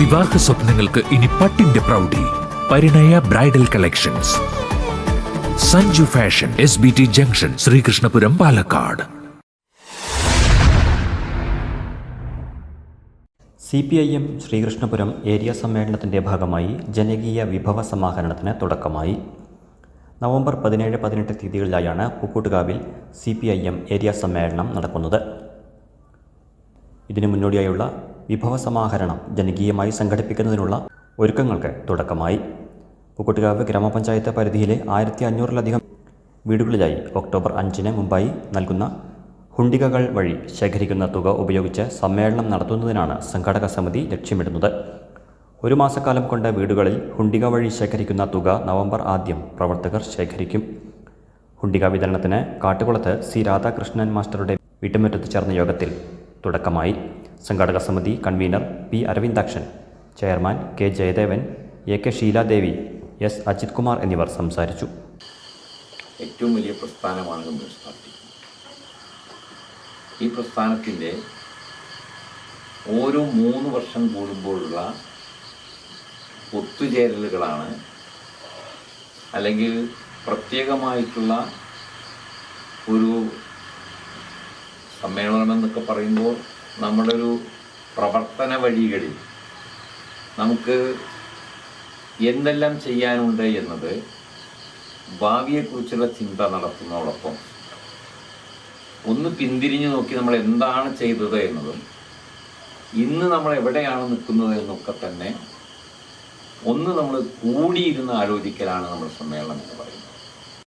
വിവാഹ സ്വപ്നങ്ങൾക്ക് ഇനി പട്ടിന്റെ പ്രൗഢി. Parinaya bridal collections. Sanju fashion, SBT junction, Sreekrishnapuram, Palakkad. CPIM Sreekrishnapuram area സമ്മേളനത്തിൻ്റെ ഭാഗമായി ജനകീയ വിഭവ സമാഹരണത്തിന് തുടക്കമായി. നവംബർ 17-18 തീയതികളിലായാണ് പൂക്കോട്ടുകാവിൽ CPIM ഏരിയ സമ്മേളനം നടക്കുന്നത്. ഇതിനു മുന്നോടിയായുള്ള വിഭവ സമാഹരണം ജനകീയമായി സംഘടിപ്പിക്കുന്നതിനുള്ള ഒരുക്കങ്ങൾക്ക് തുടക്കമായി. പൂക്കോട്ടുകാവ് ഗ്രാമപഞ്ചായത്ത് പരിധിയിലെ 1500-ലധികം വീടുകളിലായി ഒക്ടോബർ 5-ന് മുമ്പായി നൽകുന്ന ഹുണ്ടികകൾ വഴി ശേഖരിക്കുന്ന തുക ഉപയോഗിച്ച് സമ്മേളനം നടത്തുന്നതിനാണ് സംഘാടക സമിതി ലക്ഷ്യമിടുന്നത്. ഒരു മാസക്കാലം കൊണ്ട് വീടുകളിൽ ഹുണ്ടിക വഴി ശേഖരിക്കുന്ന തുക നവംബർ 1 പ്രവർത്തകർ ശേഖരിക്കും. ഹുണ്ടിക വിതരണത്തിന് കാട്ടുകുളത്ത് C. രാധാകൃഷ്ണൻ മാസ്റ്ററുടെ വീട്ടുമുറ്റത്ത് ചേർന്ന യോഗത്തിൽ തുടക്കമായി. സംഘാടക സമിതി convenor P. Aravindakshan, chairman K. Jayadevan, AK Sheeladevi, S. Ajith Kumar എന്നിവർ സംസാരിച്ചു. ഏറ്റവും വലിയ പ്രസ്ഥാനമാണ് കമ്മ്യൂണിസ്റ്റ് പാർട്ടി. ഈ പ്രസ്ഥാനത്തിൻ്റെ ഓരോ 3 വർഷം കൂടുമ്പോഴുള്ള ഒത്തുചേരലുകളാണ്, അല്ലെങ്കിൽ പ്രത്യേകമായിട്ടുള്ള ഒരു സമ്മേളനം എന്നൊക്കെ പറയുമ്പോൾ നമ്മുടെ ഒരു പ്രവർത്തന വഴികളിൽ നമുക്ക് എന്തെല്ലാം ചെയ്യാനുണ്ട് എന്നത് ഭാവിയെക്കുറിച്ചുള്ള ചിന്ത നടത്തുന്നതോടൊപ്പം ഒന്ന് പിന്തിരിഞ്ഞു നോക്കി നമ്മൾ എന്താണ് ചെയ്തത് എന്നതും ഇന്ന് നമ്മൾ എവിടെയാണ് നിൽക്കുന്നത് എന്നൊക്കെ തന്നെ ഒന്ന് നമ്മൾ കൂടിയിരുന്ന് ആലോചിക്കലാണ് നമ്മുടെ സമ്മേളനം എന്ന് പറയുന്നത്.